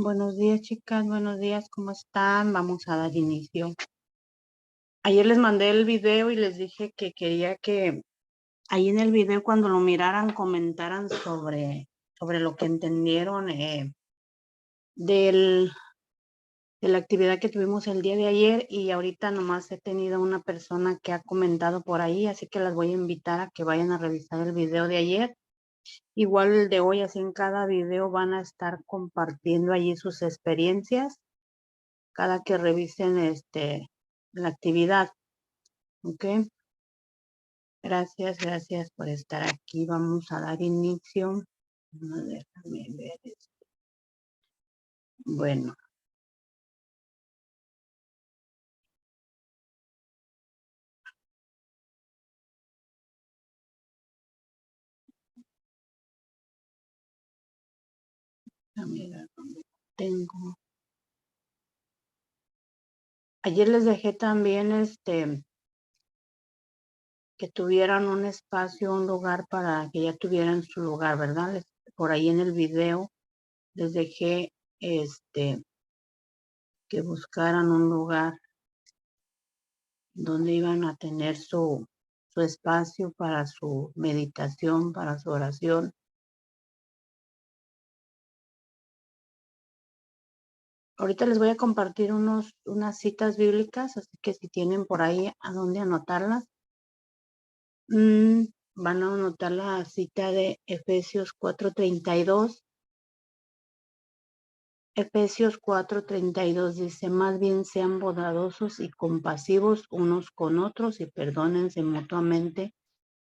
Buenos días, chicas. Buenos días. ¿Cómo están? Vamos a dar inicio. Ayer les mandé el video y les dije que quería que ahí en el video cuando lo miraran comentaran sobre lo que entendieron del, de la actividad que tuvimos el día de ayer, y ahorita nomás he tenido una persona que ha comentado por ahí, así que las voy a invitar a que vayan a revisar el video de ayer. Igual el de hoy, así en cada video van a estar compartiendo allí sus experiencias cada que revisen la actividad. ¿Ok? Gracias por estar aquí. Vamos a dar inicio. Déjame ver esto. Bueno. Déjame ver dónde tengo. Ayer les dejé también que tuvieran un espacio, un lugar para que ya tuvieran su lugar, ¿verdad? Por ahí en el video les dejé que buscaran un lugar donde iban a tener su espacio para su meditación, para su oración. Ahorita les voy a compartir unas citas bíblicas, así que si tienen por ahí a dónde anotarlas, van a anotar la cita de Efesios 4:32. Efesios 4:32 dice: más bien sean bondadosos y compasivos unos con otros y perdónense mutuamente,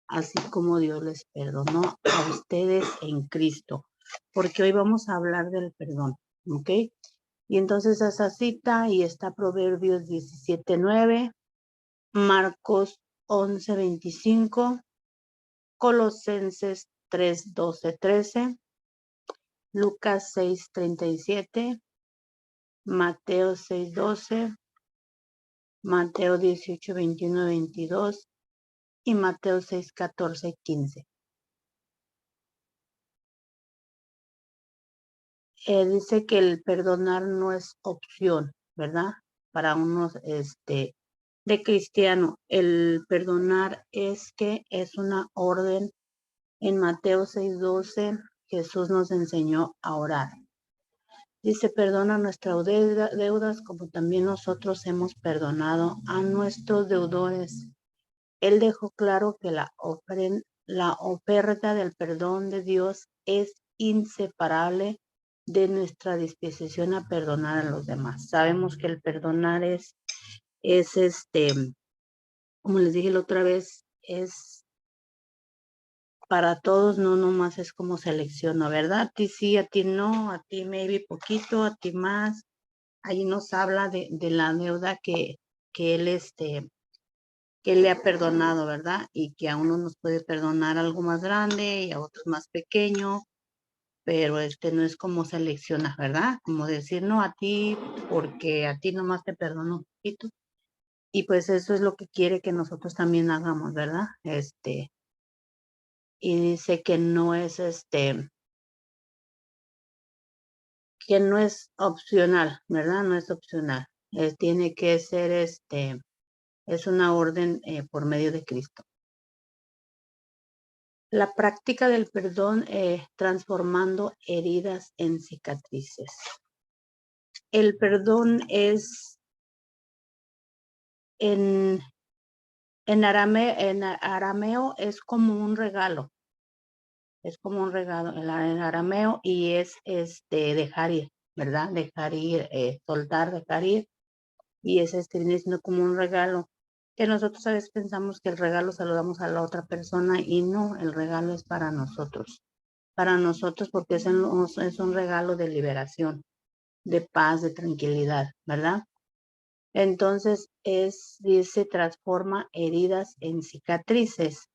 así como Dios les perdonó a ustedes en Cristo. Porque hoy vamos a hablar del perdón, ¿ok? Y entonces esa cita, y está Proverbios 17:9, Marcos 11:25, Colosenses 3:12-13, Lucas 6:37, Mateo 6:12, Mateo 18:21-22 y Mateo 6:14-15. Dice que el perdonar no es opción, ¿verdad? Para unos de cristiano. El perdonar es una orden. En Mateo 6:12, Jesús nos enseñó a orar. Dice: perdona nuestras deudas como también nosotros hemos perdonado a nuestros deudores. Él dejó claro que la oferta del perdón de Dios es inseparable de nuestra disposición a perdonar a los demás. Sabemos que el perdonar es como les dije la otra vez, es para todos, no nomás es como selecciono, ¿verdad? A ti sí, a ti no, a ti maybe poquito, a ti más. Ahí nos habla de la deuda que él que él le ha perdonado, ¿verdad? Y que a uno nos puede perdonar algo más grande y a otros más pequeño, pero no es como selecciona, ¿verdad? Como decir, no, a ti, porque a ti nomás te perdono un poquito. Y pues eso es lo que quiere que nosotros también hagamos, ¿verdad? Y dice que no es que no es opcional, ¿verdad? No es opcional. Tiene que ser es una orden por medio de Cristo. La práctica del perdón transformando heridas en cicatrices. El perdón es en arameo es como un regalo. Es como un regalo en arameo, y es dejar ir, ¿verdad? Dejar ir, soltar, dejar ir. Y es viene siendo como un regalo, que nosotros a veces pensamos que el regalo se lo damos a la otra persona, y no, el regalo es para nosotros porque es un regalo de liberación, de paz, de tranquilidad, ¿verdad? Entonces dice, transforma heridas en cicatrices.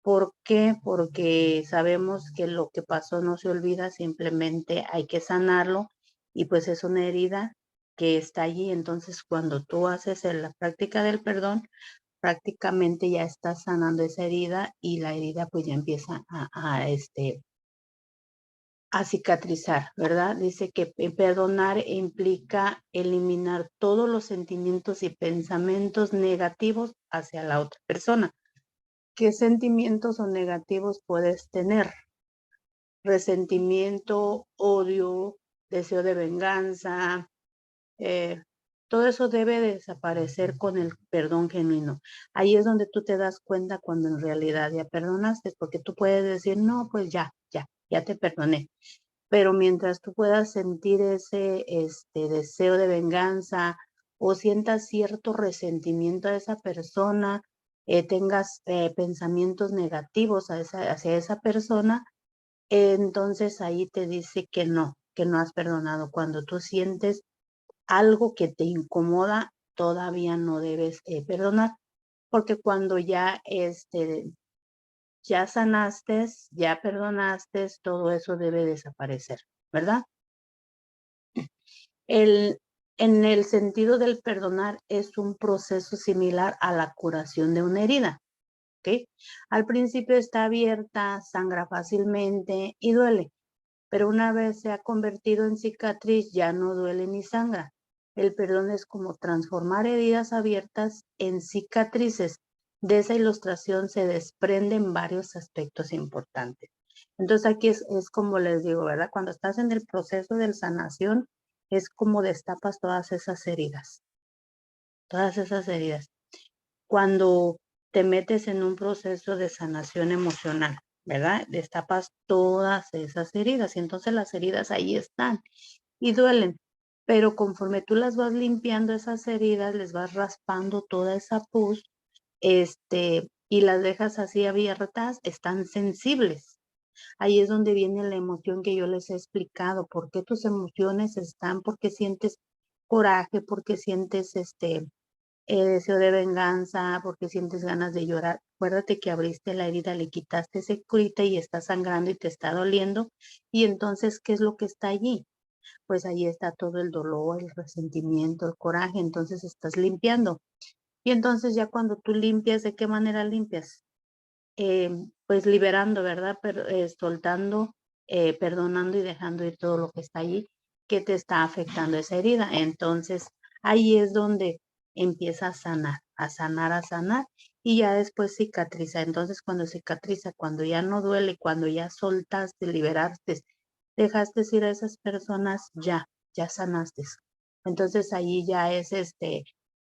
¿Por qué? Porque sabemos que lo que pasó no se olvida, simplemente hay que sanarlo, y pues es una herida que está allí. Entonces, cuando tú haces la práctica del perdón, prácticamente ya estás sanando esa herida, y la herida pues ya empieza a cicatrizar, ¿verdad? Dice que perdonar implica eliminar todos los sentimientos y pensamientos negativos hacia la otra persona. ¿Qué sentimientos o negativos puedes tener? Resentimiento, odio, deseo de venganza, todo eso debe desaparecer con el perdón genuino. Ahí es donde tú te das cuenta cuando en realidad ya perdonaste, porque tú puedes decir, no, pues ya te perdoné. Pero mientras tú puedas sentir ese deseo de venganza o sientas cierto resentimiento a esa persona, tengas pensamientos negativos hacia esa persona, entonces ahí te dice que no has perdonado. Cuando tú sientes algo que te incomoda, todavía no debes perdonar, porque cuando ya sanaste, ya perdonaste, todo eso debe desaparecer, ¿verdad? En el sentido del perdonar es un proceso similar a la curación de una herida, ¿ok? Al principio está abierta, sangra fácilmente y duele, pero una vez se ha convertido en cicatriz ya no duele ni sangra. El perdón es como transformar heridas abiertas en cicatrices. De esa ilustración se desprenden varios aspectos importantes. Entonces aquí es como les digo, ¿verdad? Cuando estás en el proceso de sanación, es como destapas todas esas heridas, todas esas heridas. Cuando te metes en un proceso de sanación emocional, ¿verdad? Destapas todas esas heridas y entonces las heridas ahí están y duelen. Pero conforme tú las vas limpiando esas heridas, les vas raspando toda esa pus, y las dejas así abiertas, están sensibles. Ahí es donde viene la emoción que yo les he explicado, por qué tus emociones están, porque sientes coraje, porque sientes deseo de venganza, porque sientes ganas de llorar. Acuérdate que abriste la herida, le quitaste ese curita y está sangrando y te está doliendo. Y entonces, ¿qué es lo que está allí? Pues ahí está todo el dolor, el resentimiento, el coraje. Entonces estás limpiando. Y entonces ya cuando tú limpias, ¿de qué manera limpias? Pues liberando, ¿verdad? Pero, soltando, perdonando y dejando ir todo lo que está allí que te está afectando esa herida. Entonces, ahí es donde empieza a sanar, a sanar, a sanar y ya después cicatriza. Entonces, cuando cicatriza, cuando ya no duele, cuando ya soltaste, liberaste, dejaste ir a esas personas, ya sanaste. Entonces, ahí ya es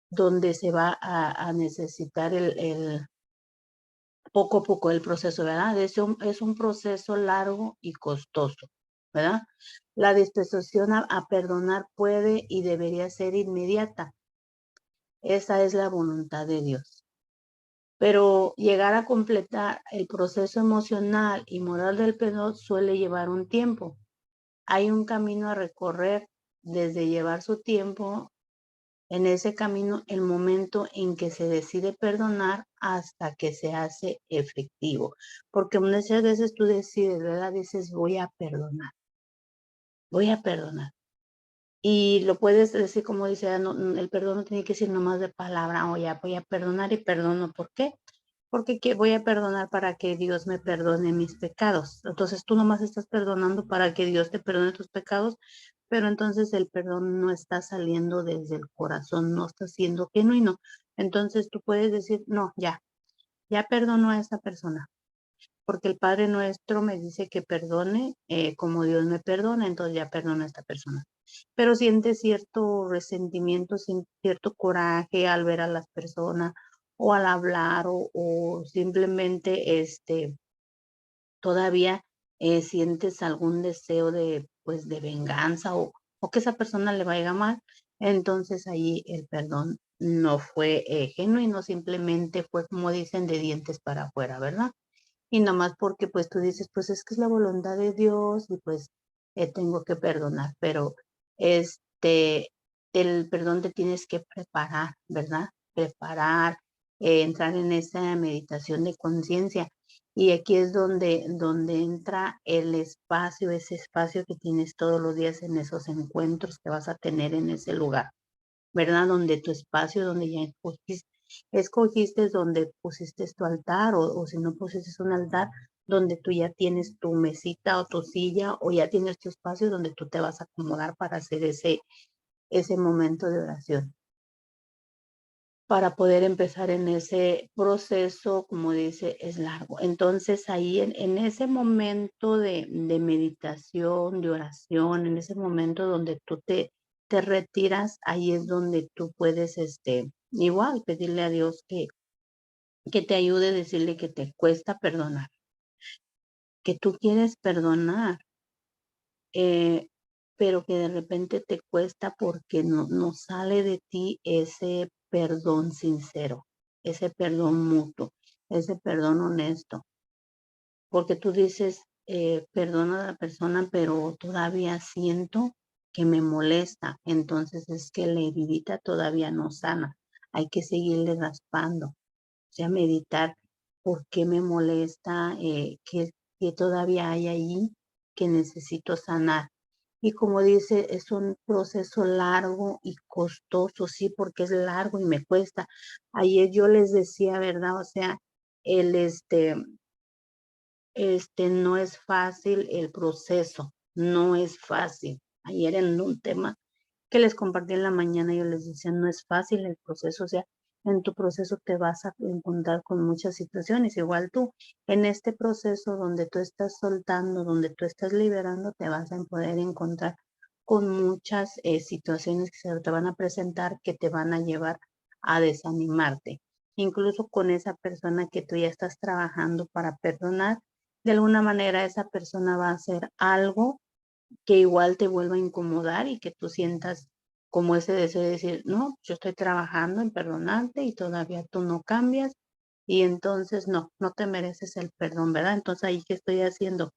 donde se va a necesitar poco a poco el proceso, ¿verdad? Es un proceso largo y costoso, ¿verdad? La disposición a perdonar puede y debería ser inmediata. Esa es la voluntad de Dios. Pero llegar a completar el proceso emocional y moral del perdón suele llevar un tiempo. Hay un camino a recorrer desde llevar su tiempo en ese camino el momento en que se decide perdonar hasta que se hace efectivo. Porque muchas veces tú decides, ¿verdad? Dices, voy a perdonar, voy a perdonar. Y lo puedes decir como dice, el perdón no tiene que ser nomás de palabra, o ya voy a perdonar y perdono. ¿Por qué? Porque voy a perdonar para que Dios me perdone mis pecados. Entonces tú nomás estás perdonando para que Dios te perdone tus pecados, pero entonces el perdón no está saliendo desde el corazón, no está siendo genuino. Entonces tú puedes decir, no, ya perdono a esta persona, porque el Padre Nuestro me dice que perdone como Dios me perdona, entonces ya perdono a esta persona. Pero siente cierto resentimiento, cierto coraje al ver a las personas o al hablar o simplemente todavía sientes algún deseo pues, de venganza o que esa persona le vaya mal, entonces ahí el perdón no fue genuino, simplemente fue como dicen de dientes para afuera, ¿verdad? Y nomás porque pues tú dices, pues es que es la voluntad de Dios y pues tengo que perdonar, pero el perdón te tienes que preparar, ¿verdad? Preparar, entrar en esa meditación de conciencia. Y aquí es donde entra el espacio, ese espacio que tienes todos los días en esos encuentros que vas a tener en ese lugar, ¿verdad? Donde tu espacio, donde ya escogiste donde pusiste tu altar o si no pusiste un altar, donde tú ya tienes tu mesita o tu silla o ya tienes tu espacio donde tú te vas a acomodar para hacer ese momento de oración, para poder empezar en ese proceso, como dice, es largo. Entonces ahí en ese momento de meditación, de oración, en ese momento donde tú te retiras, ahí es donde tú puedes, igual pedirle a Dios que te ayude, decirle que te cuesta perdonar, que tú quieres perdonar, eh, pero que de repente te cuesta porque no sale de ti ese perdón sincero, ese perdón mutuo, ese perdón honesto, porque tú dices, perdona a la persona, pero todavía siento que me molesta, entonces es que la heridita todavía no sana, hay que seguirle raspando, o sea, meditar por qué me molesta, qué todavía hay ahí que necesito sanar. Y como dice, es un proceso largo y costoso, sí, porque es largo y me cuesta. Ayer yo les decía, ¿verdad? O sea, el no es fácil el proceso, no es fácil. Ayer en un tema que les compartí en la mañana, yo les decía, no es fácil el proceso, o sea, en tu proceso te vas a encontrar con muchas situaciones, igual tú, en este proceso donde tú estás soltando, donde tú estás liberando, te vas a poder encontrar con muchas situaciones que se te van a presentar que te van a llevar a desanimarte. Incluso con esa persona que tú ya estás trabajando para perdonar, de alguna manera esa persona va a hacer algo que igual te vuelva a incomodar y que tú sientas como ese deseo de decir, no, yo estoy trabajando en perdonarte y todavía tú no cambias y entonces no te mereces el perdón, ¿verdad? Entonces ahí que estoy haciendo,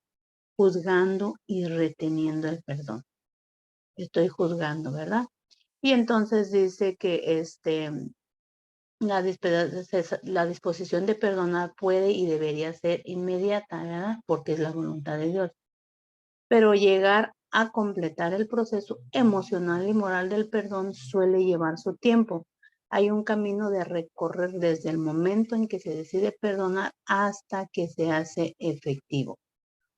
juzgando y reteniendo el perdón. Estoy juzgando, ¿verdad? Y entonces dice que la disposición de perdonar puede y debería ser inmediata, ¿verdad? Porque es la voluntad de Dios. Pero llegar a completar el proceso emocional y moral del perdón suele llevar su tiempo. Hay un camino de recorrer desde el momento en que se decide perdonar hasta que se hace efectivo.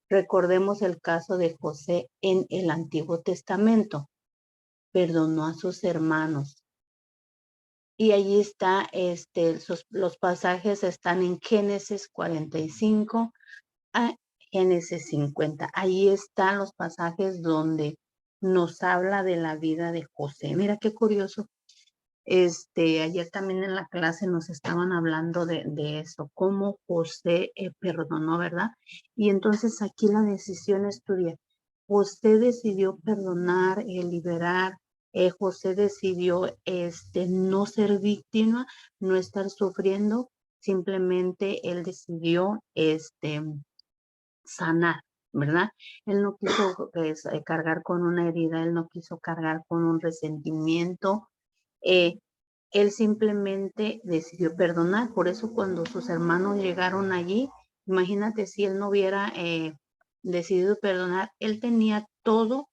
Recordemos el caso de José en el Antiguo Testamento. Perdonó a sus hermanos. Y allí está, los pasajes están en Génesis 45 a Génesis 50. Ahí están los pasajes donde nos habla de la vida de José. Mira qué curioso. Ayer también en la clase nos estaban hablando de eso, cómo José perdonó, ¿verdad? Y entonces aquí la decisión es tuya. José decidió perdonar, liberar. José decidió no ser víctima, no estar sufriendo. Simplemente él decidió sanar, ¿verdad? Él no quiso cargar con una herida, él no quiso cargar con un resentimiento. eh, Él simplemente decidió perdonar. Por eso cuando sus hermanos llegaron allí, imagínate si él no hubiera decidido perdonar, él tenía todo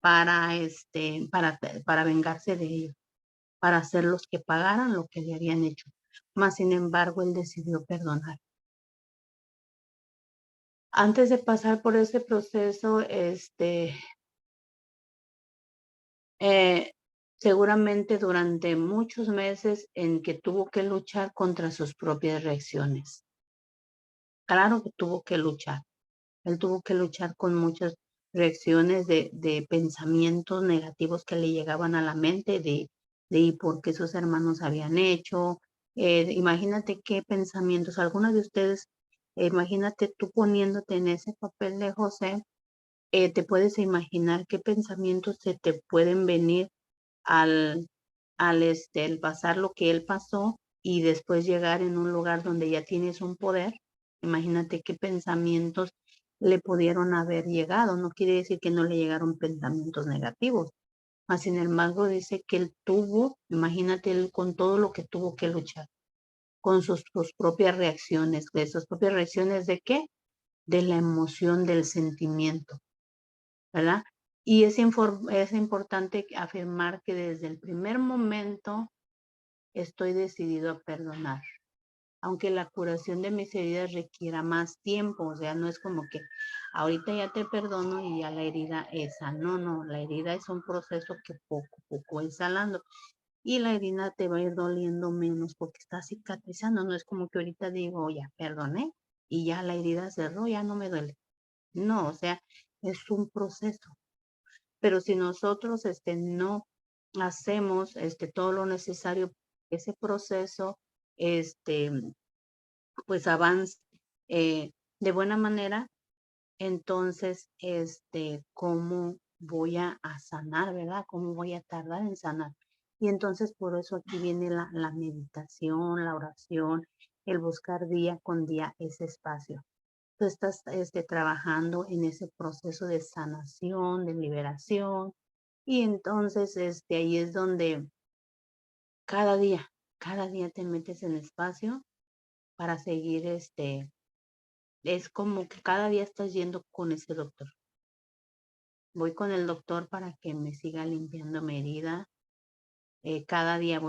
para para vengarse de ellos, para hacerlos que pagaran lo que le habían hecho. Mas sin embargo, él decidió perdonar. Antes de pasar por ese proceso, eh, seguramente durante muchos meses en que tuvo que luchar contra sus propias reacciones. Claro que tuvo que luchar. Él tuvo que luchar con muchas reacciones de pensamientos negativos que le llegaban a la mente de y por qué sus hermanos habían hecho. Imagínate qué pensamientos, algunos de ustedes, imagínate tú poniéndote en ese papel de José, te puedes imaginar qué pensamientos se te pueden venir al, al pasar lo que él pasó y después llegar en un lugar donde ya tienes un poder. Imagínate qué pensamientos le pudieron haber llegado. No quiere decir que no le llegaron pensamientos negativos. Mas, sin embargo, dice que él tuvo, imagínate él con todo lo que tuvo que luchar, con sus propias reacciones. ¿De sus propias reacciones de qué? De la emoción, del sentimiento, ¿verdad? Y es importante afirmar que desde el primer momento estoy decidido a perdonar. aunque la curación de mis heridas requiera más tiempo, o sea, no es como que ahorita ya te perdono y ya la herida esa, no, la herida es un proceso que poco a poco va sanando y la herida te va a ir doliendo menos porque está cicatrizando, no es como que ahorita digo, ya perdoné y ya la herida cerró, ya no me duele. No, o sea, es un proceso. Pero si nosotros no hacemos todo lo necesario, ese proceso, pues avance de buena manera, entonces, ¿cómo voy a sanar, verdad? ¿Cómo voy a tardar en sanar? Y entonces por eso aquí viene la meditación, la oración, el buscar día con día ese espacio. Tú estás trabajando en ese proceso de sanación, de liberación, y entonces ahí es donde cada día te metes en espacio para seguir, es como que cada día estás yendo con ese doctor. Voy con el doctor para que me siga limpiando mi herida. Cada día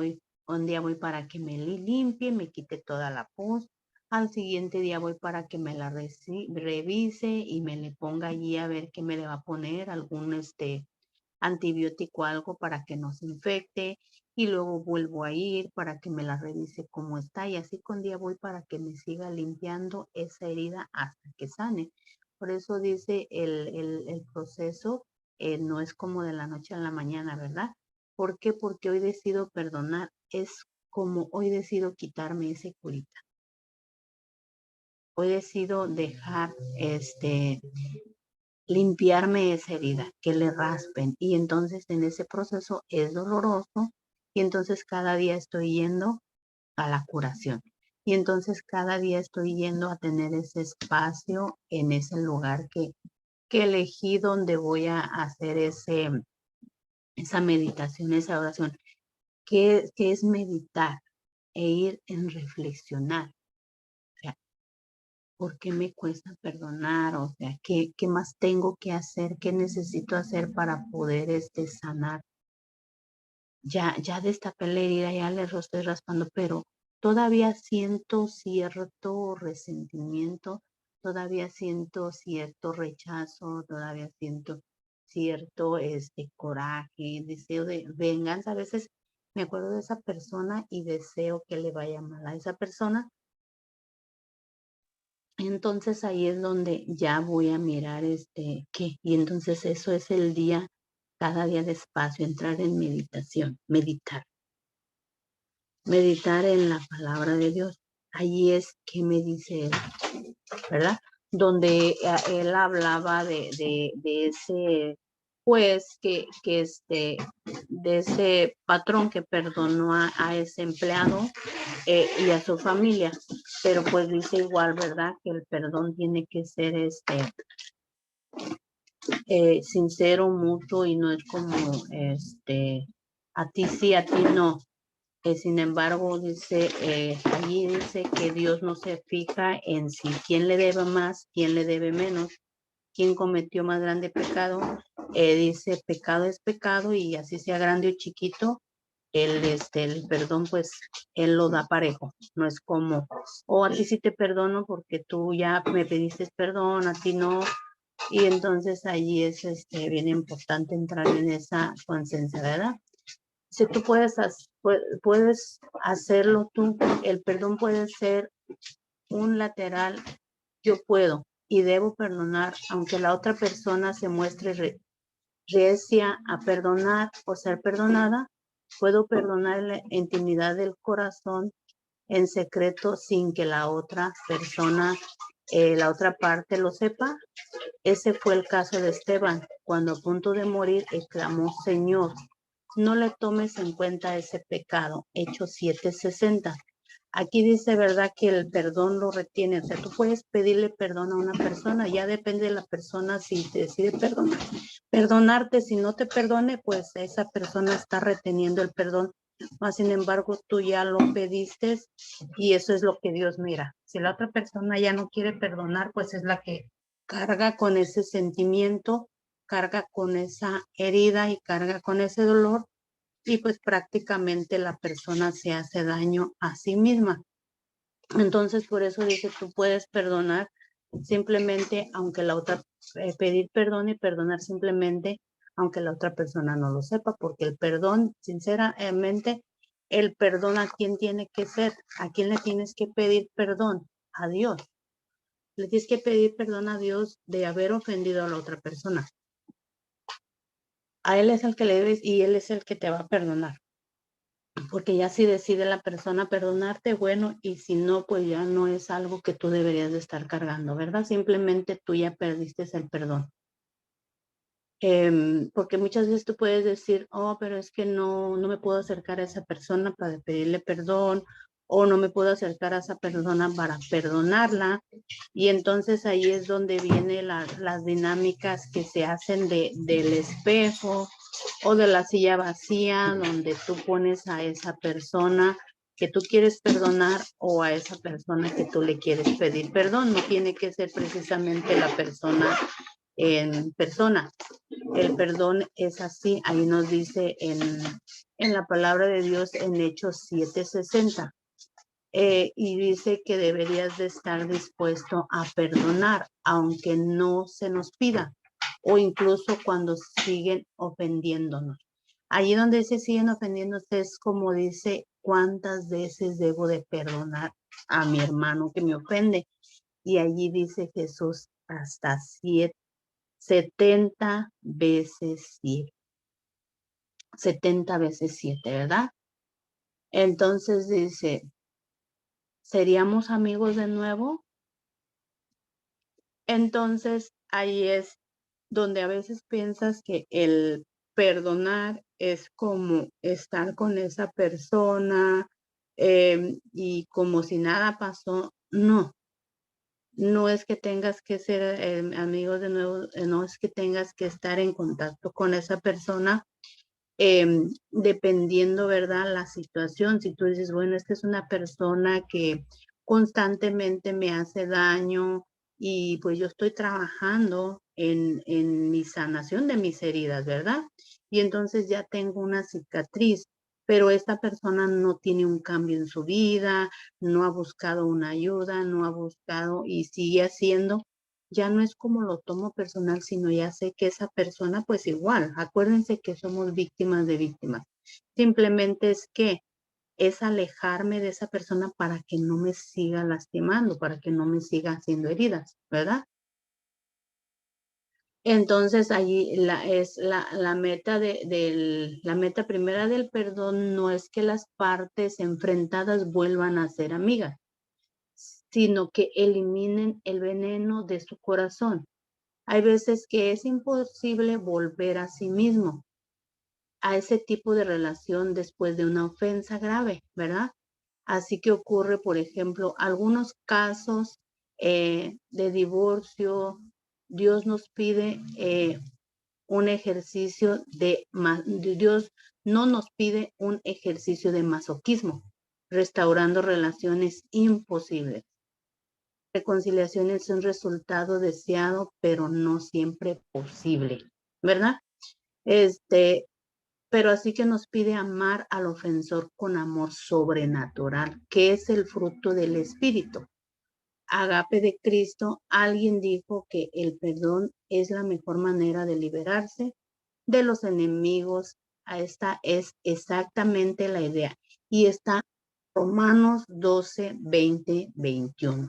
un día voy para que me limpie, me quite toda la pus. Al siguiente día voy para que me la revise y me le ponga allí a ver qué me le va a poner, algún antibiótico, algo para que no se infecte. Y luego vuelvo a ir para que me la revise cómo está. Y así con día voy para que me siga limpiando esa herida hasta que sane. Por eso dice el proceso no es como de la noche a la mañana, ¿verdad? ¿Por qué? Porque hoy decido perdonar. Es como hoy decido quitarme ese curita. Hoy decido dejar limpiarme esa herida, que le raspen. Y entonces en ese proceso es doloroso y entonces cada día estoy yendo a la curación. Y entonces cada día estoy yendo a tener ese espacio en ese lugar que elegí donde voy a hacer esa meditación, esa oración. ¿Qué es meditar? E ir en reflexionar. O sea, ¿por qué me cuesta perdonar? O sea, ¿qué más tengo que hacer? ¿Qué necesito hacer para poder sanar? Ya destapé la herida, ya le estoy raspando, pero todavía siento cierto resentimiento, todavía siento cierto rechazo, todavía siento cierto coraje, deseo de venganza. A veces me acuerdo de esa persona y deseo que le vaya mal a esa persona. Entonces ahí es donde ya voy a mirar qué. Y entonces eso es el día, cada día despacio, entrar en meditación, meditar en la palabra de Dios. Allí es que me dice él, ¿verdad? Donde él hablaba de ese juez de ese patrón que perdonó a ese empleado y a su familia. Pero pues dice igual, ¿verdad? Que el perdón tiene que ser sincero, mutuo y no es como a ti sí, a ti no. Sin embargo, dice, allí dice que Dios no se fija en si quién le debe más, quién le debe menos, quién cometió más grande pecado. Dice, pecado es pecado y así sea grande o chiquito, el perdón, pues, él lo da parejo. No es como, a ti sí te perdono porque tú ya me pediste perdón, a ti no. Y entonces allí es bien importante entrar en esa conciencia, ¿verdad? Si tú puedes hacerlo tú, el perdón puede ser un lateral, yo puedo y debo perdonar, aunque la otra persona se muestre recia a perdonar o ser perdonada, puedo perdonar en la intimidad del corazón en secreto sin que la otra persona, la otra parte lo sepa. Ese fue el caso de Esteban, cuando a punto de morir exclamó, Señor, no le tomes en cuenta ese pecado. Hechos 7:60. Aquí dice, ¿verdad? Que el perdón lo retiene. O sea, tú puedes pedirle perdón a una persona, ya depende de la persona si te decide perdonarte. Si no te perdone, pues esa persona está reteniendo el perdón. Mas, sin embargo, tú ya lo pediste y eso es lo que Dios mira. Si la otra persona ya no quiere perdonar, pues es la que carga con ese sentimiento, carga con esa herida y carga con ese dolor y pues prácticamente la persona se hace daño a sí misma. Entonces, por eso dice, tú puedes perdonar simplemente, aunque la otra, pedir perdón y perdonar simplemente, aunque la otra persona no lo sepa, porque el perdón, sinceramente, el perdón a quién tiene que ser, a quién le tienes que pedir perdón, a Dios. Le tienes que pedir perdón a Dios de haber ofendido a la otra persona. A Él es el que le debes y Él es el que te va a perdonar. Porque ya si decide la persona perdonarte, bueno, y si no, pues ya no es algo que tú deberías de estar cargando, ¿verdad? Simplemente tú ya perdiste el perdón. Porque muchas veces tú puedes decir, oh, pero es que no me puedo acercar a esa persona para pedirle perdón, o no me puedo acercar a esa persona para perdonarla. Y entonces ahí es donde vienen las dinámicas que se hacen del espejo o de la silla vacía, donde tú pones a esa persona que tú quieres perdonar o a esa persona que tú le quieres pedir perdón. No tiene que ser precisamente la persona en persona. El perdón es así, ahí nos dice en la palabra de Dios en Hechos 7:60. Y dice que deberías de estar dispuesto a perdonar, aunque no se nos pida, o incluso cuando siguen ofendiéndonos. Allí donde se siguen ofendiéndose es como dice, ¿cuántas veces debo de perdonar a mi hermano que me ofende? Y allí dice Jesús, hasta 70 veces 7. 70 veces 7, ¿verdad? Entonces dice, ¿seríamos amigos de nuevo? Entonces ahí es donde a veces piensas que el perdonar es como estar con esa persona y como si nada pasó. No, no es que tengas que ser amigos de nuevo, no es que tengas que estar en contacto con esa persona dependiendo, ¿verdad? La situación. Si tú dices, bueno, esta es una persona que constantemente me hace daño y pues yo estoy trabajando en mi sanación de mis heridas, ¿verdad? Y entonces ya tengo una cicatriz, pero esta persona no tiene un cambio en su vida, no ha buscado una ayuda, no ha buscado y sigue haciendo, ya no es como lo tomo personal, sino ya sé que esa persona, pues igual, acuérdense que somos víctimas de víctimas. Simplemente es que es alejarme de esa persona para que no me siga lastimando, para que no me siga haciendo heridas, ¿verdad? Entonces allí la meta la meta primera del perdón no es que las partes enfrentadas vuelvan a ser amigas, sino que eliminen el veneno de su corazón. Hay veces que es imposible volver a sí mismo, a ese tipo de relación después de una ofensa grave, ¿verdad? Así que ocurre, por ejemplo, algunos casos de divorcio. Dios nos pide un ejercicio Dios no nos pide un ejercicio de masoquismo, restaurando relaciones imposibles. Reconciliación es un resultado deseado, pero no siempre posible, ¿verdad? Pero así que nos pide amar al ofensor con amor sobrenatural, que es el fruto del Espíritu. Agape de Cristo, alguien dijo que el perdón es la mejor manera de liberarse de los enemigos. Esta es exactamente la idea. Y está Romanos 12, 20, 21.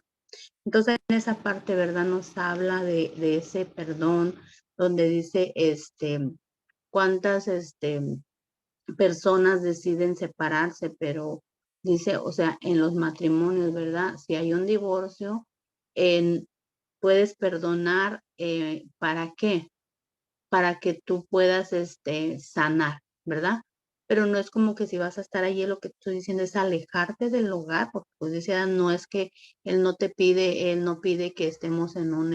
Entonces, en esa parte, ¿verdad? Nos habla de ese perdón, donde dice, cuántas, personas deciden separarse, pero dice, o sea, en los matrimonios, ¿verdad? Si hay un divorcio, en, puedes perdonar, ¿para qué? Para que tú puedas, sanar, ¿verdad? Pero no es como que si vas a estar allí, lo que estoy diciendo es alejarte del hogar, porque pues decía, no es que él no pide que estemos en un,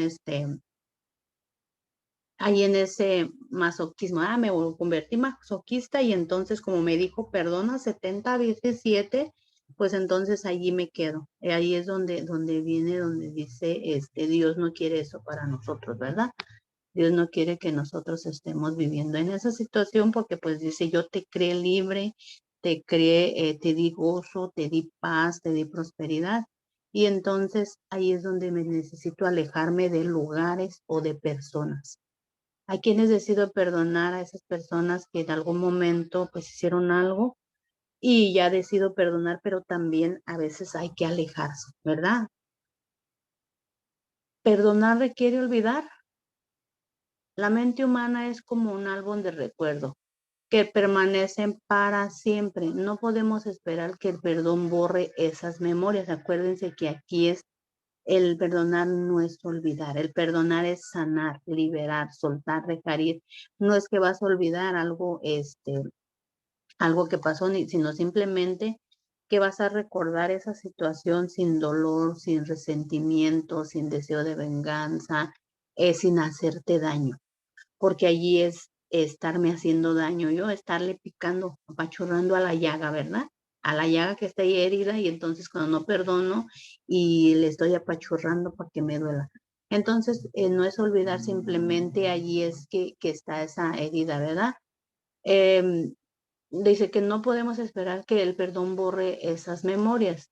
ahí en ese masoquismo, me convertí masoquista y entonces como me dijo, perdona 70 veces 7, pues entonces allí me quedo. Ahí es donde viene, donde dice, Dios no quiere eso para nosotros, ¿verdad? Dios no quiere que nosotros estemos viviendo en esa situación porque pues dice, yo te creé libre, te creé, te di gozo, te di paz, te di prosperidad. Y entonces ahí es donde me necesito alejarme de lugares o de personas. Hay quienes decido perdonar a esas personas que en algún momento pues hicieron algo y ya decido perdonar, pero también a veces hay que alejarse, ¿verdad? Perdonar requiere olvidar. La mente humana es como un álbum de recuerdo que permanecen para siempre. No podemos esperar que el perdón borre esas memorias. Acuérdense que aquí es el perdonar no es olvidar, el perdonar es sanar, liberar, soltar, dejar ir. No es que vas a olvidar algo, algo que pasó, sino simplemente que vas a recordar esa situación sin dolor, sin resentimiento, sin deseo de venganza, sin hacerte daño, porque allí es estarme haciendo daño, yo estarle picando, apachurrando a la llaga, ¿verdad? A la llaga que está ahí herida y entonces cuando no perdono y le estoy apachurrando para que me duela. Entonces, no es olvidar, simplemente allí es que está esa herida, ¿verdad? Em, Dice que no podemos esperar que el perdón borre esas memorias.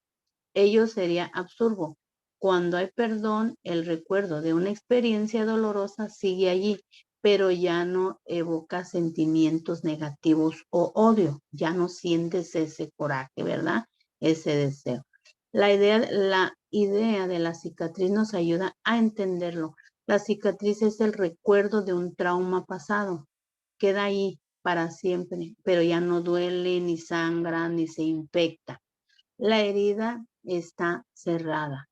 Ello sería absurdo. Cuando hay perdón, el recuerdo de una experiencia dolorosa sigue allí, pero ya no evoca sentimientos negativos o odio. Ya no sientes ese coraje, ¿verdad? Ese deseo. La idea de la cicatriz nos ayuda a entenderlo. La cicatriz es el recuerdo de un trauma pasado. Queda ahí para siempre, pero ya no duele, ni sangra, ni se infecta. La herida está cerrada.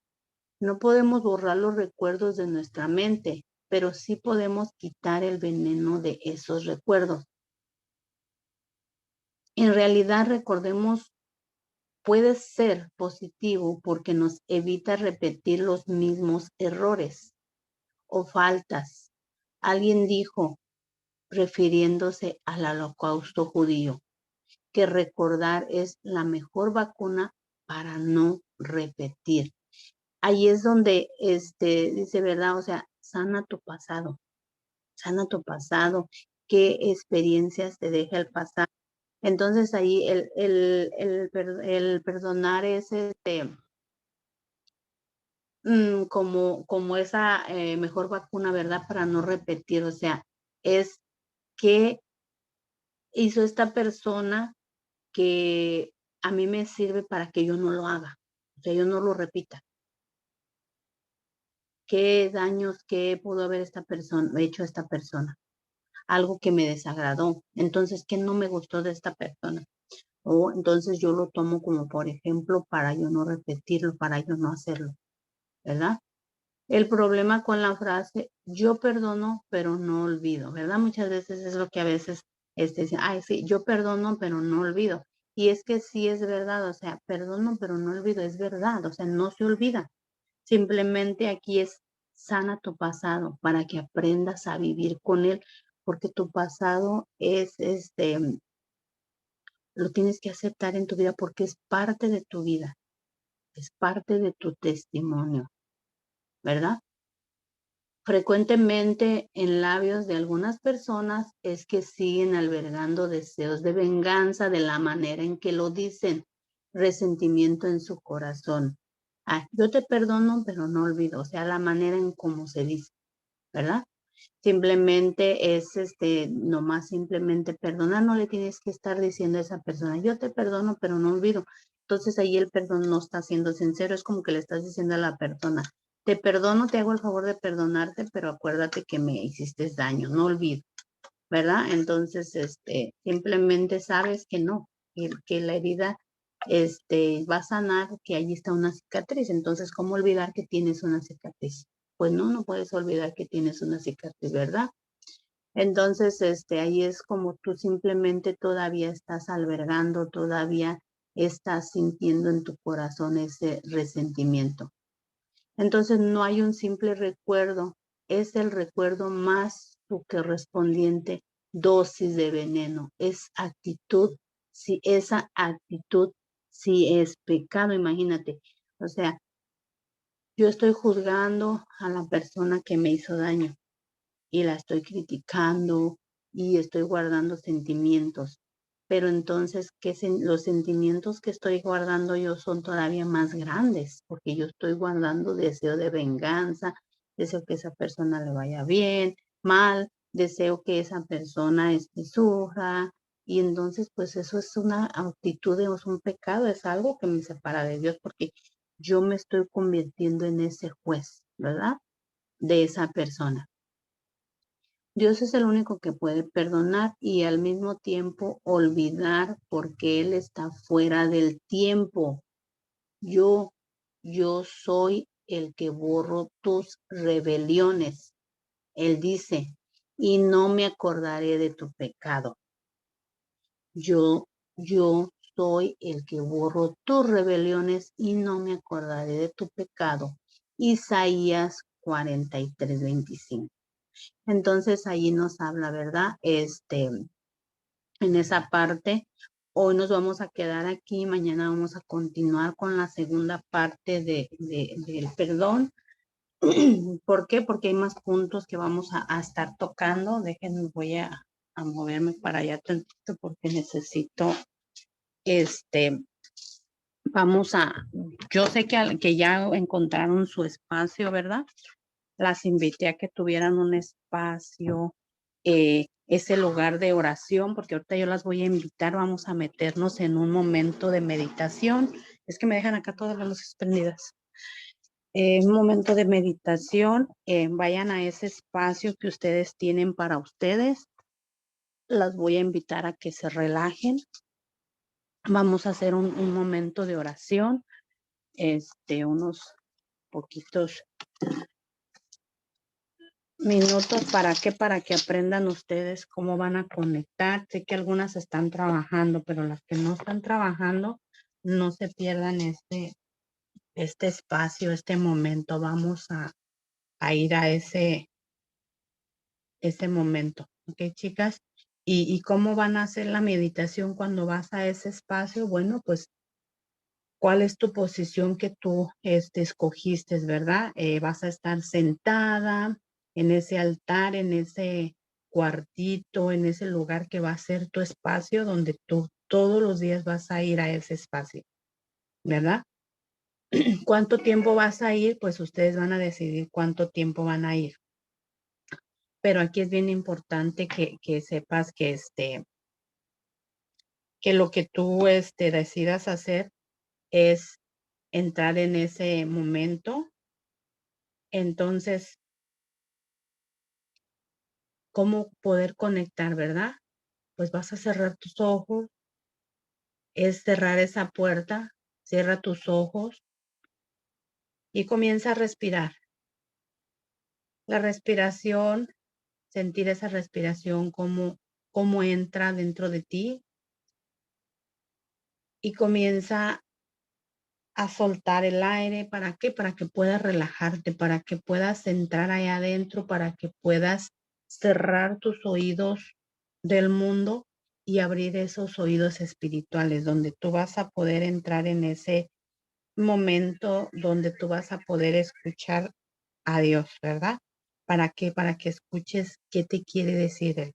No podemos borrar los recuerdos de nuestra mente, pero sí podemos quitar el veneno de esos recuerdos. En realidad, recordemos, puede ser positivo porque nos evita repetir los mismos errores o faltas. Alguien dijo, refiriéndose al holocausto judío, que recordar es la mejor vacuna para no repetir. Ahí es donde dice, ¿verdad? O sea, sana tu pasado, qué experiencias te deja el pasado. Entonces ahí el perdonar es como esa mejor vacuna, ¿verdad? Para no repetir, o sea, es qué hizo esta persona que a mí me sirve para que yo no lo haga, o sea, yo no lo repita. ¿Qué daños, qué pudo haber hecho esta persona? Algo que me desagradó. Entonces, ¿qué no me gustó de esta persona? O entonces yo lo tomo como por ejemplo para yo no repetirlo, para yo no hacerlo, ¿verdad? El problema con la frase, yo perdono, pero no olvido, ¿verdad? Muchas veces es lo que a veces dicen, ay, sí, yo perdono, pero no olvido. Y es que sí es verdad, o sea, perdono, pero no olvido, es verdad, o sea, no se olvida. Simplemente aquí es sana tu pasado para que aprendas a vivir con él, porque tu pasado es lo tienes que aceptar en tu vida porque es parte de tu vida, es parte de tu testimonio, ¿verdad? Frecuentemente en labios de algunas personas es que siguen albergando deseos de venganza de la manera en que lo dicen, resentimiento en su corazón. Ah, yo te perdono, pero no olvido, o sea, la manera en cómo se dice, ¿verdad? Simplemente es nomás simplemente perdonar, no le tienes que estar diciendo a esa persona, yo te perdono, pero no olvido. Entonces ahí el perdón no está siendo sincero, es como que le estás diciendo a la persona, te perdono, te hago el favor de perdonarte, pero acuérdate que me hiciste daño, no olvido, ¿verdad? Entonces, simplemente sabes que no, que la herida, va a sanar, que allí está una cicatriz. Entonces, ¿cómo olvidar que tienes una cicatriz? Pues no, no puedes olvidar que tienes una cicatriz, ¿verdad? Entonces, ahí es como tú simplemente todavía estás albergando, todavía estás sintiendo en tu corazón ese resentimiento. Entonces no hay un simple recuerdo, es el recuerdo más que respondiente dosis de veneno, es actitud, si esa actitud, si es pecado, imagínate, o sea, yo estoy juzgando a la persona que me hizo daño y la estoy criticando y estoy guardando sentimientos. pero entonces los sentimientos que estoy guardando yo son todavía más grandes, porque yo estoy guardando deseo de venganza, deseo que esa persona le vaya bien, mal, deseo que esa persona sufra, y entonces pues eso es una actitud, es un pecado, es algo que me separa de Dios, porque yo me estoy convirtiendo en ese juez, ¿verdad? De esa persona. Dios es el único que puede perdonar y al mismo tiempo olvidar porque Él está fuera del tiempo. Yo, yo soy el que borro tus rebeliones. Él dice, y no me acordaré de tu pecado. Yo soy el que borro tus rebeliones y no me acordaré de tu pecado. Isaías 43:25. Entonces allí nos habla, ¿verdad? En esa parte. Hoy nos vamos a quedar aquí, mañana vamos a continuar con la segunda parte del perdón. ¿Por qué? Porque hay más puntos que vamos a estar tocando. Déjenme, voy a moverme para allá tantito porque necesito, yo sé que ya encontraron su espacio, ¿verdad? Las invité a que tuvieran un espacio, ese lugar de oración, porque ahorita yo las voy a invitar, vamos a meternos en un momento de meditación. Es que me dejan acá todas las luces prendidas. Un momento de meditación, vayan a ese espacio que ustedes tienen para ustedes. Las voy a invitar a que se relajen. Vamos a hacer un momento de oración, unos poquitos minutos. ¿Para qué? Para que aprendan ustedes cómo van a conectar. Sé que algunas están trabajando, pero las que no están trabajando, no se pierdan este espacio, este momento. Vamos a ir a ese momento. ¿Ok, chicas? ¿Y cómo van a hacer la meditación cuando vas a ese espacio? Bueno, pues, ¿cuál es tu posición que tú escogiste, verdad? Vas a estar sentada en ese altar, en ese cuartito, en ese lugar que va a ser tu espacio donde tú todos los días vas a ir a ese espacio, ¿verdad? ¿Cuánto tiempo vas a ir? Pues ustedes van a decidir cuánto tiempo van a ir. Pero aquí es bien importante que sepas que lo que tú decidas hacer es entrar en ese momento. Entonces, ¿cómo poder conectar, verdad? Pues vas a cerrar tus ojos, es cerrar esa puerta, cierra tus ojos y comienza a respirar. La respiración, sentir esa respiración, cómo entra dentro de ti y comienza a soltar el aire. ¿Para qué? Para que puedas relajarte, para que puedas entrar allá adentro, para que puedas cerrar tus oídos del mundo y abrir esos oídos espirituales donde tú vas a poder entrar en ese momento donde tú vas a poder escuchar a Dios, ¿verdad? ¿Para qué? Para que escuches qué te quiere decir Él,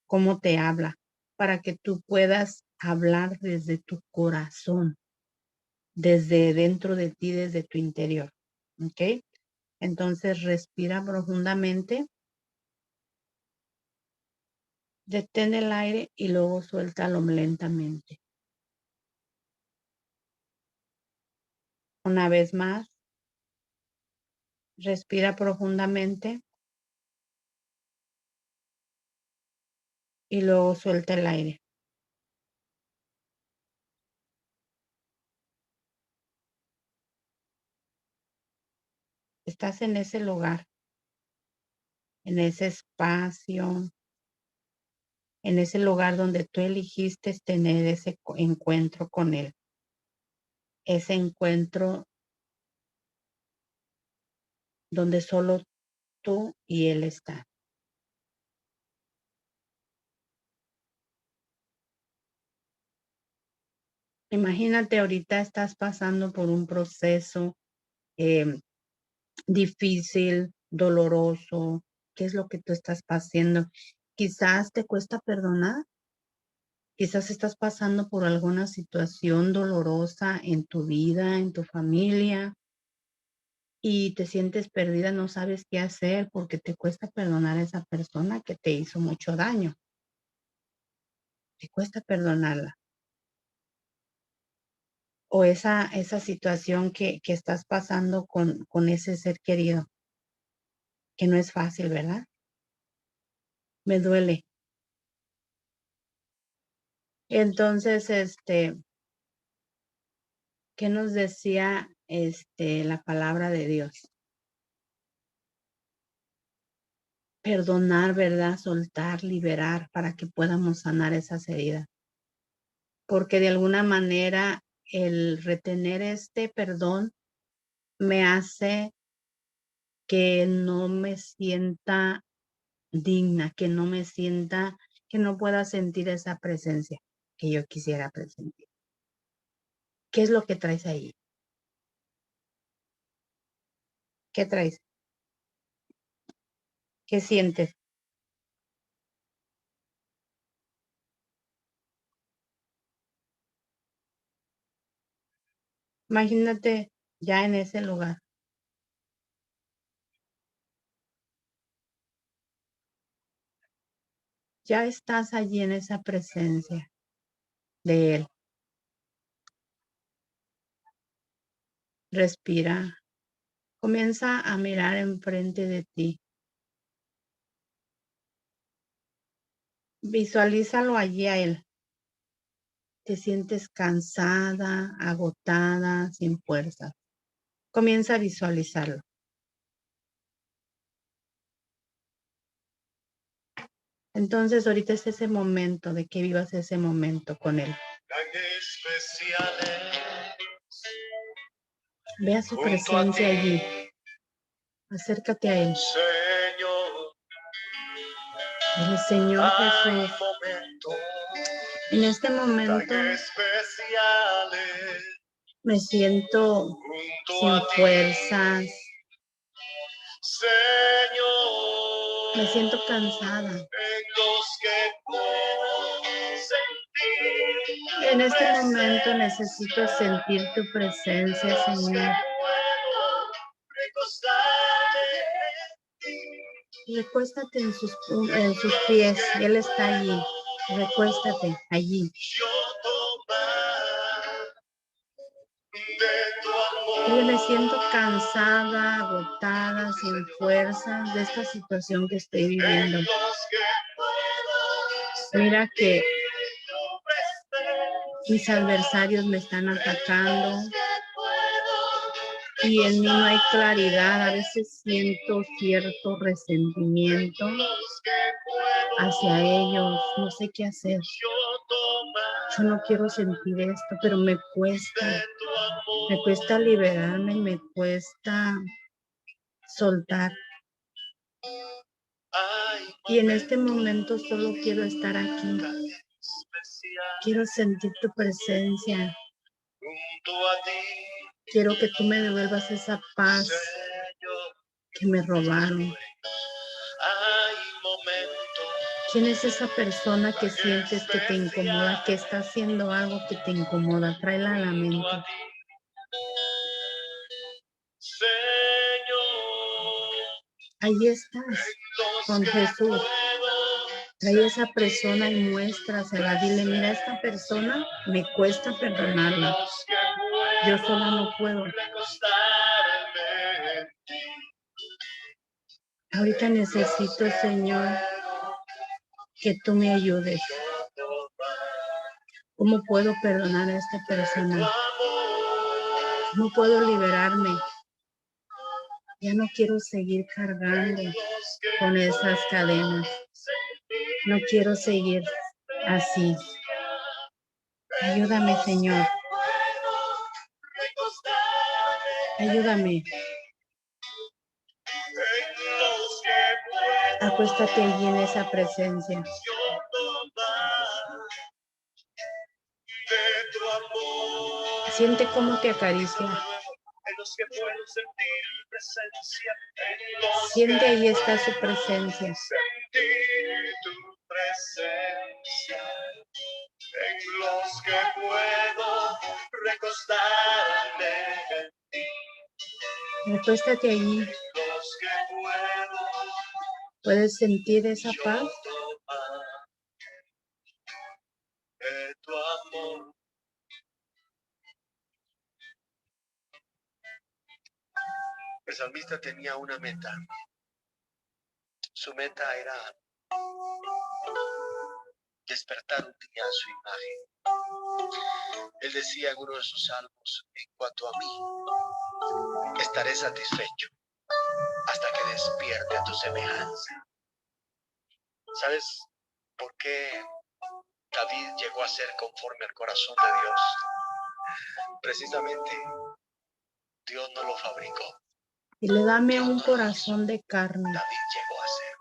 cómo te habla, para que tú puedas hablar desde tu corazón, desde dentro de ti, desde tu interior. ¿Ok? Entonces respira profundamente, detén el aire y luego suéltalo lentamente. Una vez más, respira profundamente y luego suelta el aire. Estás en ese lugar, en ese espacio, en ese lugar donde tú elegiste tener ese encuentro con Él. Ese encuentro donde solo tú y Él están. Imagínate, ahorita estás pasando por un proceso difícil, doloroso. ¿Qué es lo que tú estás pasando? Quizás te cuesta perdonar, Quizás estás pasando por alguna situación dolorosa en tu vida, en tu familia, y te sientes perdida, no sabes qué hacer porque te cuesta perdonar a esa persona que te hizo mucho daño. Te cuesta perdonarla. O esa situación que estás pasando con ese ser querido, que no es fácil, ¿verdad? Me duele. Entonces, ¿qué nos decía, la palabra de Dios? Perdonar, ¿verdad? Soltar, liberar para que podamos sanar esas heridas. Porque de alguna manera el retener este perdón me hace que no me sienta digna, que no me sienta, que no pueda sentir esa presencia que yo quisiera presentir. ¿Qué es lo que traes ahí? ¿Qué traes? ¿Qué sientes? Imagínate ya en ese lugar, ya estás allí en esa presencia de Él. Respira, comienza a mirar enfrente de ti. Visualízalo allí a Él. Te sientes cansada, agotada, sin fuerza. Comienza a visualizarlo. Entonces, ahorita es ese momento de que vivas ese momento con Él. Vea su presencia allí. Acércate a Él. El Señor Jesús. En este momento me siento sin fuerzas. Me siento cansada. En este momento necesito sentir tu presencia, Señor. Recuéstate en sus pies. Él está allí. Recuéstate allí. Yo me siento cansada, agotada, sin fuerzas de esta situación que estoy viviendo. Mira que mis adversarios me están atacando y en mí no hay claridad. A veces siento cierto resentimiento hacia ellos. No sé qué hacer. Yo no quiero sentir esto, pero me cuesta. Me cuesta liberarme, me cuesta soltar. Y en este momento solo quiero estar aquí. Quiero sentir tu presencia. Quiero que tú me devuelvas esa paz que me robaron. ¿Quién es esa persona que sientes que te incomoda, que está haciendo algo que te incomoda? Tráela a la mente. Ahí estás, con Jesús. Trae esa persona y muéstrasela. Dile, mira, esta persona me cuesta perdonarla. Yo sola no puedo. Ahorita necesito, Señor, que tú me ayudes. ¿Cómo puedo perdonar a esta persona? ¿Cómo puedo liberarme? Ya no quiero seguir cargando con esas cadenas. No quiero seguir así. Ayúdame, Señor. Ayúdame. Acuéstate allí en esa presencia. Siente cómo te acaricia. Siente ahí está su presencia. en los que puedo recostarme en ti. Recuéstate allí. Los que puedo ¿Puedes sentir esa yo paz? tomar de tu amor. El salmista tenía una meta. Su meta era despertar un día a su imagen. Él decía en uno de sus salmos: en cuanto a mí, estaré satisfecho hasta que despierte a tu semejanza. ¿Sabes por qué David llegó a ser conforme al corazón de Dios? Precisamente Dios no lo fabricó. Y le dame un corazón de carne, David llegó a ser.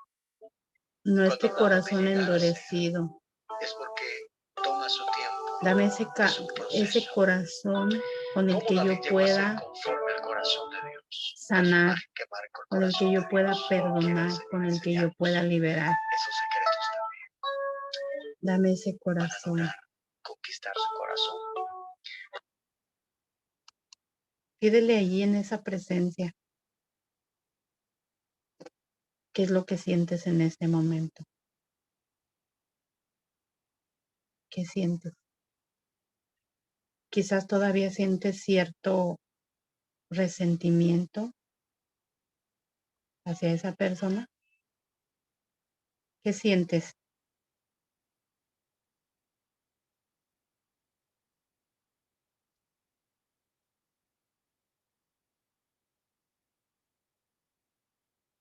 no Cuando este hablamos de corazón llegar a ser, endurecido. es porque toma su tiempo. Dame Es un proceso. ese corazón con el ¿Cómo que yo David llegó a ser pueda conforme al corazón de Dios? Por su sanar, imagen que marca el con el que corazón yo de pueda Dios. perdonar, con el que yo pueda liberar. Esos secretos también Dame ese para corazón. lograr conquistar su corazón. Pídele allí en esa presencia. ¿Qué es lo que sientes en este momento? ¿Qué sientes? Quizás todavía sientes cierto resentimiento hacia esa persona. ¿Qué sientes?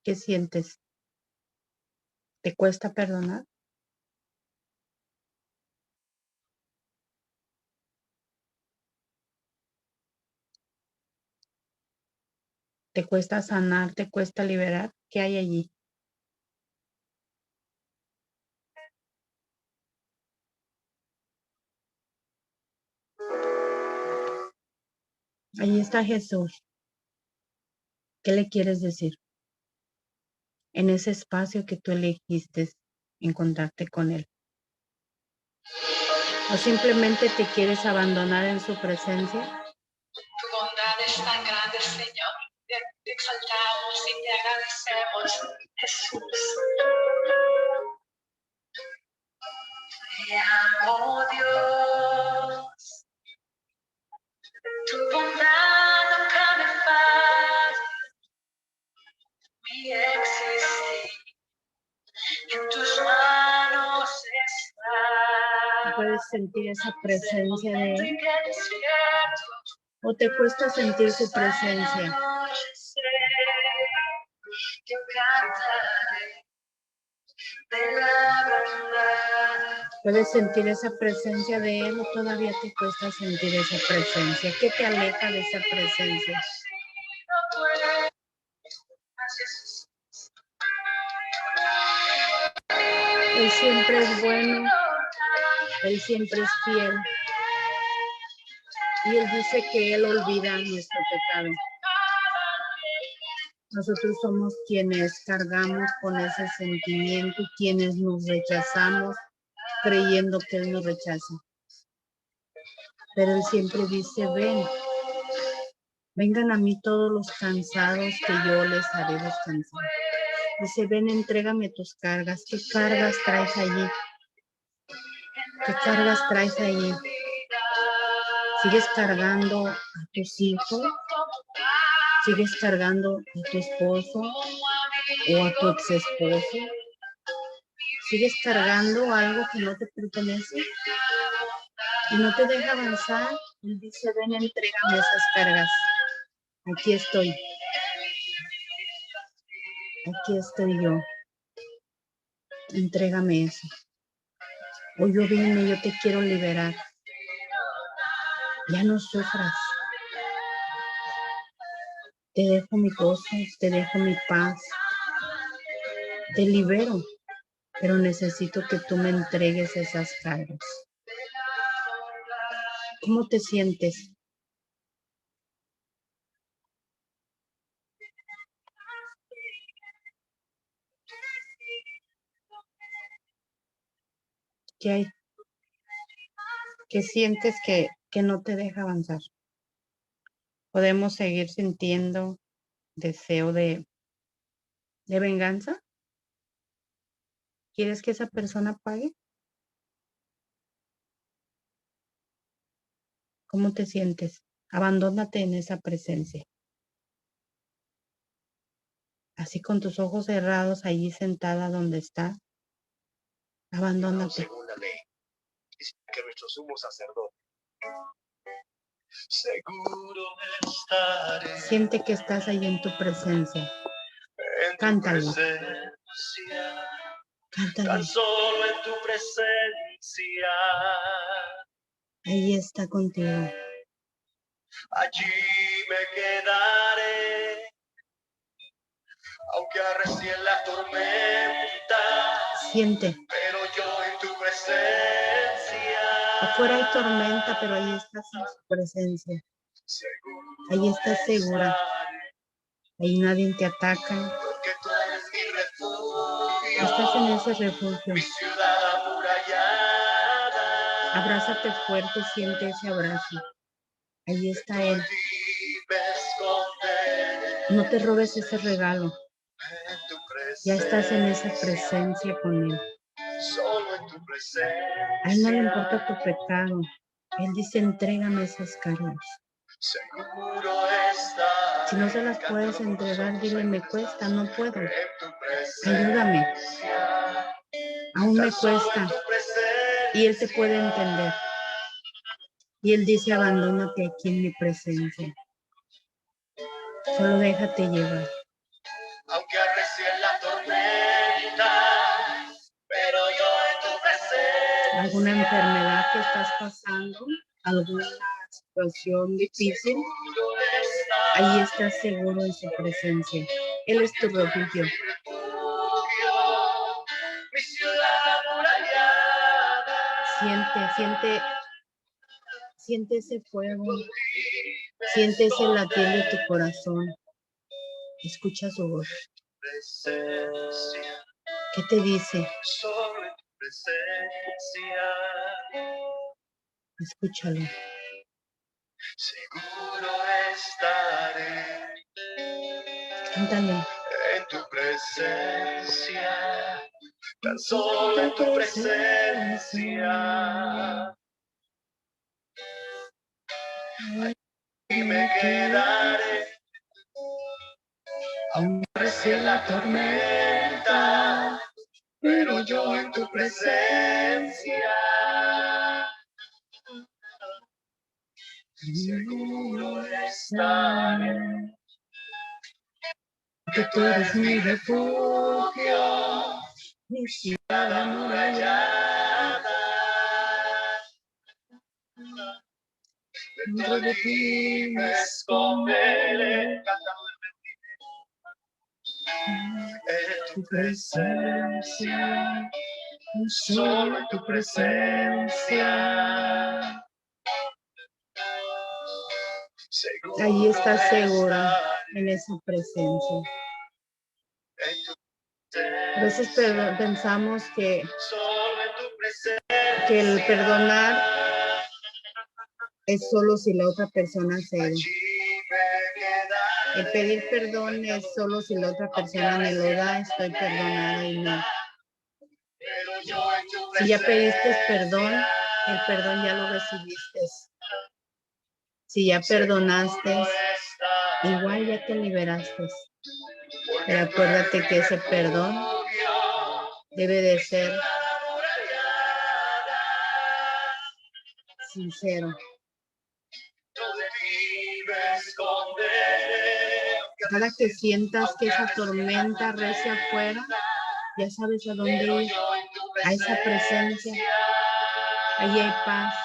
¿Qué sientes? ¿Te cuesta perdonar? ¿Te cuesta sanar? ¿Te cuesta liberar? ¿Qué hay allí? Allí está Jesús. ¿Qué le quieres decir? En ese espacio que tú elegiste encontrarte con Él. ¿O simplemente te quieres abandonar en su presencia? Tu bondad es tan grande, Señor. Te exaltamos y te agradecemos, Jesús. Te amo, Dios. Tu bondad nunca me falla. Mi existir en tus manos está. ¿Puedes sentir esa presencia de Él? ¿O te cuesta sentir su presencia? Yo cantaré de la verdad. ¿Puedes sentir esa presencia de Él o todavía te cuesta sentir esa presencia? ¿Qué te aleja de esa presencia? Él siempre es bueno, Él siempre es fiel. Y Él dice que Él olvida nuestro pecado. Nosotros somos quienes cargamos con ese sentimiento, quienes nos rechazamos creyendo que Él nos rechaza. Pero Él siempre dice, ven, vengan a mí todos los cansados que yo les haré descansar. Dice, ven, entrégame tus cargas. ¿Qué cargas traes allí? ¿Qué cargas traes allí? ¿Sigues cargando a tus hijos? ¿Sigues cargando a tu esposo o a tu ex esposo? ¿Sigues cargando algo que no te pertenece y no te deja avanzar? Él dice, ven, entrégame esas cargas. Aquí estoy. Aquí estoy yo. Entrégame eso. Hoy yo vine, yo te quiero liberar. Ya no sufras. Te dejo mi gozo, te dejo mi paz. Te libero, pero necesito que tú me entregues esas cargas. ¿Cómo te sientes? ¿Qué hay? que sientes que no te deja avanzar. Podemos seguir sintiendo deseo de venganza. ¿Quieres que esa persona pague? ¿Cómo te sientes? Abandónate en esa presencia. Así con tus ojos cerrados, allí sentada donde estás. Abandónate. Según la ley, que nuestro sumo sacerdote seguro estaré. Siente que estás ahí en tu presencia. Cántalo. Cántalo. Tan solo en tu presencia. Ahí está contigo. Allí me quedaré, aunque arrecie la tormenta. Siente. Pero yo en tu presencia. Afuera hay tormenta, pero ahí estás en su presencia. Ahí estás segura. Ahí nadie te ataca. Porque tú eres mi refugio. Estás en ese refugio. Mi ciudad amurallada. Abrázate fuerte, siente ese abrazo. Ahí está Él. No te robes ese regalo. Ya estás en esa presencia con Él. A Él no le importa tu pecado. Él dice, entrégame esas cargas. Si no se las puedes entregar, dile, me cuesta, no puedo. Ayúdame. Aún me cuesta. Y Él te puede entender. Y Él dice, abandónate aquí en mi presencia. Solo déjate llevar. Aunque arrecie la tormenta, pero yo en tu presencia. ¿Alguna enfermedad que estás pasando? ¿Alguna situación difícil? Ahí estás seguro en su presencia. Él es tu refugio. Mi ciudad amurallada. Siente ese fuego. Siente ese latir de tu corazón. Escucha su voz. ¿Qué te dice? Sobre tu presencia. Escúchalo. Seguro estaré. Cántale. En tu presencia. Tan solo en tu presencia. Y me quedaré. Aunque arrecie la tormenta, pero yo en tu presencia. Seguro estaré. Que tú eres mi refugio, mi ciudad amurallada. Dentro de ti me esconderé. En tu presencia, solo en tu presencia. Ahí estás segura en esa presencia. A veces pensamos que el perdonar es solo si la otra persona cede. El pedir perdón es solo si la otra persona me lo da, estoy perdonada y no. Si ya pediste perdón, el perdón ya lo recibiste. Si ya perdonaste, igual ya te liberaste. Pero acuérdate que ese perdón debe de ser sincero. Cada que sientas que esa tormenta recia afuera, ya sabes a dónde ir, a esa presencia. Ahí hay paz,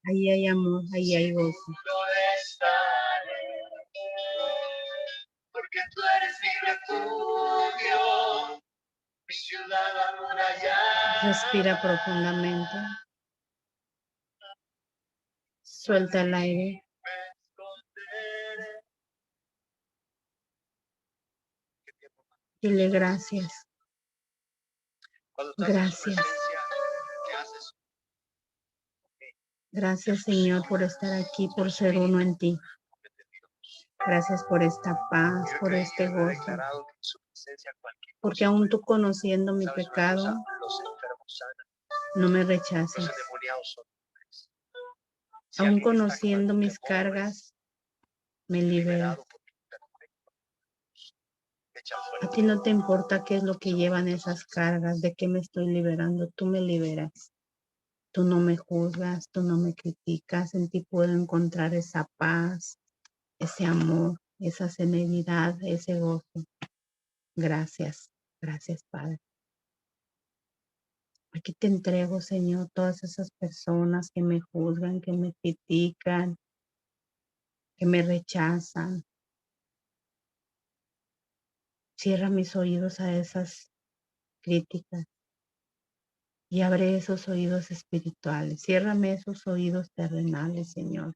ahí hay amor, ahí hay gozo. Porque tú eres mi refugio, mi ciudad amurallada. Respira profundamente. Suelta el aire. Dile gracias. Gracias. Gracias, Señor, por estar aquí, por ser uno en ti. Gracias por esta paz, por este gozo. Porque aún tú conociendo mi pecado, no me rechazas. Aún conociendo mis cargas, me liberas. A ti no te importa qué es lo que llevan esas cargas, de qué me estoy liberando, tú me liberas. Tú no me juzgas, tú no me criticas, en ti puedo encontrar esa paz, ese amor, esa serenidad, ese gozo. Gracias, gracias, Padre. Aquí te entrego, Señor, todas esas personas que me juzgan, que me critican, que me rechazan. Cierra mis oídos a esas críticas y abre esos oídos espirituales. Ciérrame esos oídos terrenales, Señor,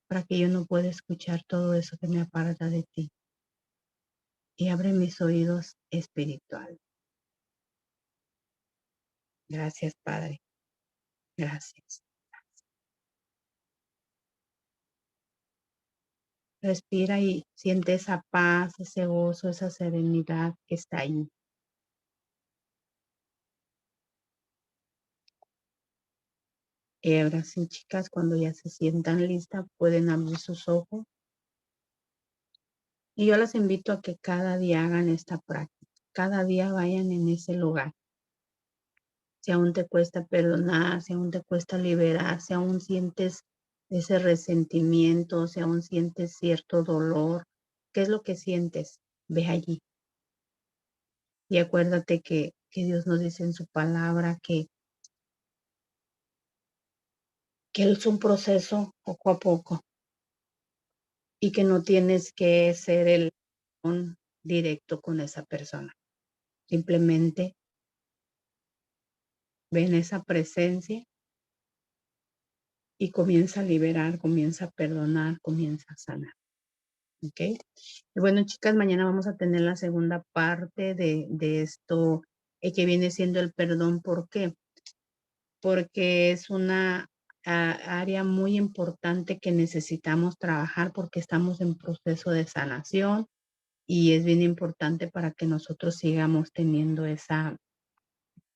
para que yo no pueda escuchar todo eso que me aparta de ti. Y abre mis oídos espirituales. Gracias, Padre. Gracias. Respira y siente esa paz, ese gozo, esa serenidad que está ahí. Ahora sí, chicas, cuando ya se sientan listas, pueden abrir sus ojos. Y yo las invito a que cada día hagan esta práctica. Cada día vayan en ese lugar. Si aún te cuesta perdonar, si aún te cuesta liberar, si aún sientes ese resentimiento, si aún sientes cierto dolor, ¿qué es lo que sientes? Ve allí. Y acuérdate que Dios nos dice en su palabra que es un proceso poco a poco y que no tienes que ser el directo con esa persona. Simplemente ven esa presencia y comienza a liberar, comienza a perdonar, comienza a sanar. ¿Ok? Y bueno, chicas, mañana vamos a tener la segunda parte de esto que viene siendo el perdón. ¿Por qué? Porque es una área muy importante que necesitamos trabajar porque estamos en proceso de sanación y es bien importante para que nosotros sigamos teniendo esa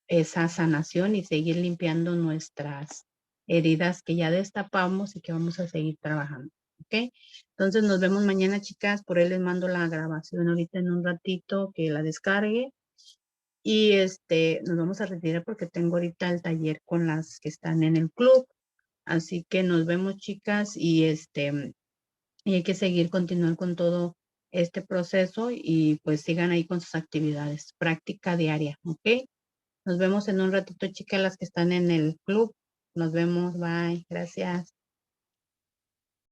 sanación y seguir limpiando nuestras heridas que ya destapamos y que vamos a seguir trabajando. ¿Ok? Entonces nos vemos mañana, chicas. Por ahí les mando la grabación ahorita en un ratito que la descargue. Y nos vamos a retirar porque tengo ahorita el taller con las que están en el club. Así que nos vemos, chicas, y y hay que seguir, continuar con todo este proceso y pues sigan ahí con sus actividades. Práctica diaria, ¿ok? Nos vemos en un ratito, chicas, las que están en el club. Nos vemos, bye, gracias.